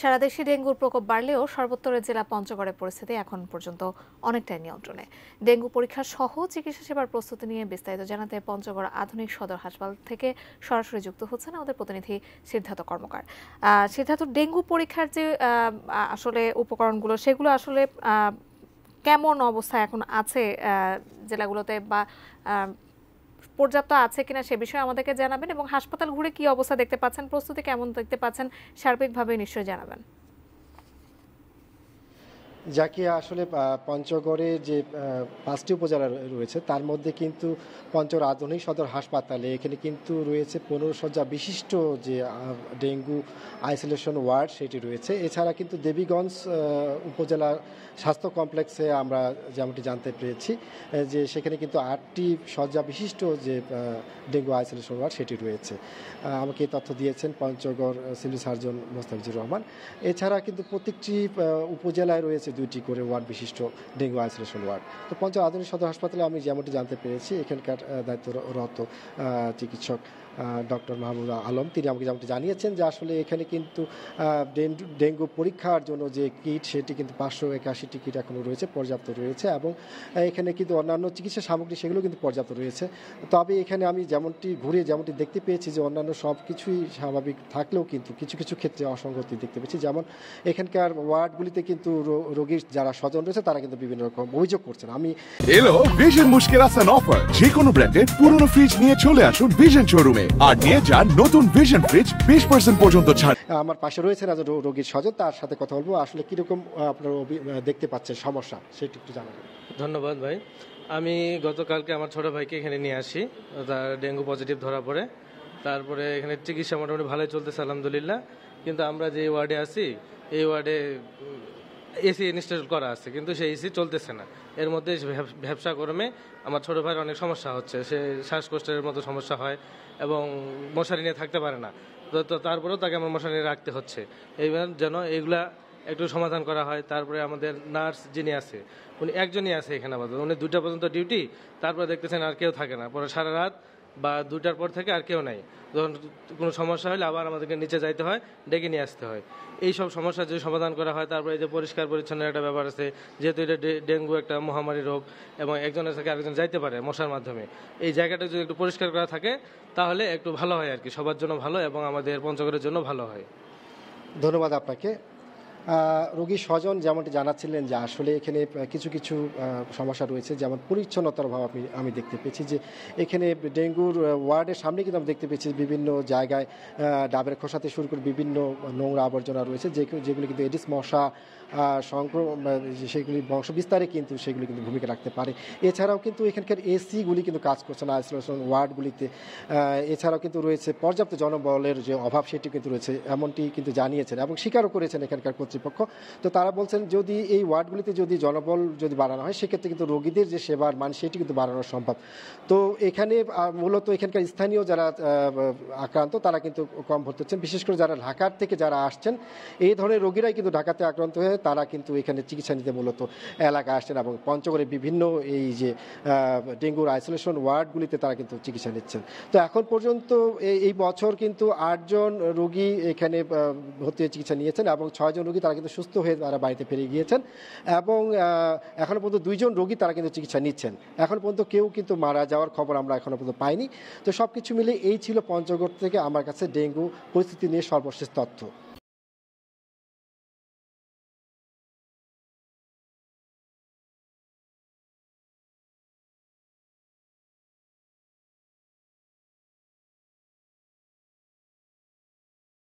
সারা দেশে ডেঙ্গুর প্রকোপ বাড়লেও সর্বোত্তরের জেলা পঞ্চগড়ের পরিস্থিতি এখন পর্যন্ত অনেকটাই নিয়ন্ত্রণে। ডেঙ্গু পরীক্ষা সহ চিকিৎসা সেবার প্রস্তুতি নিয়ে বিস্তারিত জানাতে পঞ্চগড় আধুনিক সদর হাসপাতাল থেকে সরাসরি যুক্ত হচ্ছেন আমাদের প্রতিনিধি সিদ্ধার্থ কর্মকার। সিদ্ধার্থ, ডেঙ্গু পরীক্ষার যে আসলে উপকরণগুলো সেগুলো আসলে কেমন অবস্থায় এখন আছে জেলাগুলোতে, বা পর্যাপ্ত আছে কিনা সে বিষয়ে আমাদেরকে জানাবেন, এবং হাসপাতাল ঘুরে কি অবস্থা দেখতে পাচ্ছেন, প্রস্তুতি কেমন দেখতে পাচ্ছেন সার্বিকভাবে নিশ্চয়ই জানাবেন। যাকে আসলে পঞ্চগড়ে যে 5টি উপজেলা রয়েছে তার মধ্যে কিন্তু পঞ্চগড় আধুনিক সদর হাসপাতালে এখানে কিন্তু রয়েছে 15 শয্যা বিশিষ্ট যে ডেঙ্গু আইসোলেশন ওয়ার্ড সেটি রয়েছে। এছাড়া কিন্তু দেবীগঞ্জ উপজেলা স্বাস্থ্য কমপ্লেক্সে আমরা যেমনটি জানতে পেরেছি যে সেখানে কিন্তু 8টি শয্যা বিশিষ্ট যে ডেঙ্গু আইসোলেশন ওয়ার্ড সেটি রয়েছে। আমাকে এই তথ্য দিয়েছেন পঞ্চগড় সিভিল সার্জন মোস্তাফিজুর রহমান। এছাড়া কিন্তু প্রত্যেকটি উপজেলায় রয়েছে 2টি করে ওয়ার্ড বিশিষ্ট ডেঙ্গু আইসোলেশন ওয়ার্ড। তো পঞ্চগড় আধুনিক সদর হাসপাতালে আমি যেমনটি জানতে পেরেছি এখানকার দায়িত্বরত চিকিৎসক ডক্টর মাহমুদ আলম তিনি আমাকে যেমনটি জানিয়েছেন যে আসলে এখানে কিন্তু ডেঙ্গু পরীক্ষার জন্য যে কিট সেটি কিন্তু 581টি কিট এখনও রয়েছে, পর্যাপ্ত রয়েছে, এবং এখানে কিন্তু অন্যান্য চিকিৎসা সামগ্রী সেগুলো কিন্তু পর্যাপ্ত রয়েছে। তবে এখানে আমি যেমনটি ঘুরে যেমনটি দেখতে পেয়েছি যে অন্যান্য সব কিছুই স্বাভাবিক থাকলেও কিন্তু কিছু কিছু ক্ষেত্রে অসঙ্গতি দেখতে পেয়েছি। যেমন এখানকার ওয়ার্ডগুলিতে কিন্তু রোগীর যারা স্বজন রয়েছে তারা কিন্তু বিভিন্ন রকম অভিযোগ করছেন। আমি এলো ভিশন মুশকিল আসান অফার, যে কোনো ব্র্যান্ডের পুরনো ফ্রিজ নিয়ে চলে আসুন ভিশন শোরুমে আর নিয়ে যান নতুন ভিশন ফ্রিজ 20% পর্যন্ত ছাড়। আমার পাশে রয়েছেন রোগীর স্বজন, তার সাথে কথা বলবো। আসলে কিরকম আপনারা দেখতে পাচ্ছেন সমস্যা সেটা একটু জানাবেন। ধন্যবাদ ভাই। আমি গতকালকে আমার ছোট ভাইকে এখানে নিয়ে আসি, তার ডেঙ্গু পজিটিভ ধরা পড়ে। তারপরে এখানে চিকিৎসা মোটামুটি ভালোই চলতেছে আলহামদুলিল্লাহ। কিন্তু আমরা যে ওয়ার্ডে আছি এই ওয়ার্ডে এসি ইনস্টল করা আছে, কিন্তু সেই এসি চলতেছে না। এর মধ্যে ব্যবসা কর্মে আমার ছোটো ভাইয়ের অনেক সমস্যা হচ্ছে, সে শ্বাসকষ্টের মতো সমস্যা হয় এবং মশারি নিয়ে থাকতে পারে না। তো তারপরেও তাকে আমার মশারি নিয়ে রাখতে হচ্ছে। এইবার যেন এইগুলা একটু সমাধান করা হয়। তারপরে আমাদের নার্স যিনি আছে উনি একজনই আছে এখানে আপাতত, উনি 2টা পর্যন্ত ডিউটি, তারপরে দেখতেছেন আর কেউ থাকে না। পরে সারা রাত বা 2টার পর থেকে আর কেউ নাই। যখন কোনো সমস্যা হলে আবার আমাদেরকে নিচে যাইতে হয়, ডেকে নিয়ে আসতে হয়। এই সব সমস্যা যদি সমাধান করা হয়, তারপরে এই যে পরিষ্কার পরিচ্ছন্নের একটা ব্যাপার আছে, যেহেতু এটা ডেঙ্গু একটা মহামারী রোগ এবং একজনের থেকে আরেকজন যাইতে পারে মশার মাধ্যমে, এই জায়গাটা যদি একটু পরিষ্কার করা থাকে তাহলে একটু ভালো হয় আর কি, সবার জন্য ভালো এবং আমাদের পঞ্চগড়ের জন্য ভালো হয়। ধন্যবাদ আপনাকে। রোগীর স্বজন যেমনটি জানাচ্ছিলেন যে আসলে এখানে কিছু কিছু সমস্যা রয়েছে, যেমন পরিচ্ছন্নতার অভাব আমি দেখতে পেয়েছি। যে এখানে ডেঙ্গুর ওয়ার্ডের সামনে কিন্তু আমি দেখতে পেয়েছি বিভিন্ন জায়গায় ডাবের খোসাতে শুরু করে বিভিন্ন নোংরা আবর্জনা রয়েছে, যেগুলি কিন্তু এডিস মশা সেগুলি বংশ বিস্তারে কিন্তু সেগুলি কিন্তু ভূমিকা রাখতে পারে। এছাড়াও কিন্তু এখানকার এসিগুলি কিন্তু কাজ করছে না আইসোলেশন ওয়ার্ডগুলিতে। এছাড়াও কিন্তু রয়েছে পর্যাপ্ত জনবলের যে অভাব সেটি কিন্তু রয়েছে, এমনটি কিন্তু জানিয়েছেন এবং স্বীকারও করেছেন এখানকার কর্তৃপক্ষ। তো তারা বলছেন যদি এই ওয়ার্ডগুলিতে যদি জনবল যদি বাড়ানো হয় সেক্ষেত্রে কিন্তু রোগীদের যে সেবার মান সেটি কিন্তু বাড়ানো সম্ভব। তো এখানে মূলত এখানকার স্থানীয় যারা আক্রান্ত তারা কিন্তু কম ভর্তি হচ্ছেন, বিশেষ করে যারা ঢাকার থেকে যারা আসছেন এই ধরনের রোগীরাই কিন্তু ঢাকাতে আক্রান্ত হয়ে তারা কিন্তু এখানে চিকিৎসা নিতে মূলত এলাকায় আসছেন এবং পঞ্চগড়ে বিভিন্ন এই যে ডেঙ্গুর আইসোলেশন ওয়ার্ডগুলিতে তারা কিন্তু চিকিৎসা নিচ্ছেন। তো এখন পর্যন্ত এই বছর কিন্তু 8 জন রোগী এখানে ভর্তি হয়ে চিকিৎসা নিয়েছেন এবং 6 জন রোগী তারা কিন্তু সুস্থ হয়ে তারা বাড়িতে ফিরে গিয়েছেন এবং এখনো পর্যন্ত 2 জন রোগী তারা কিন্তু চিকিৎসা নিচ্ছেন। এখন পর্যন্ত কেউ কিন্তু মারা যাওয়ার খবর আমরা এখনো পর্যন্ত পাইনি। তো সব কিছু মিলে এই ছিল পঞ্চগড় থেকে আমার কাছে ডেঙ্গু পরিস্থিতি নিয়ে সর্বশেষ তথ্য।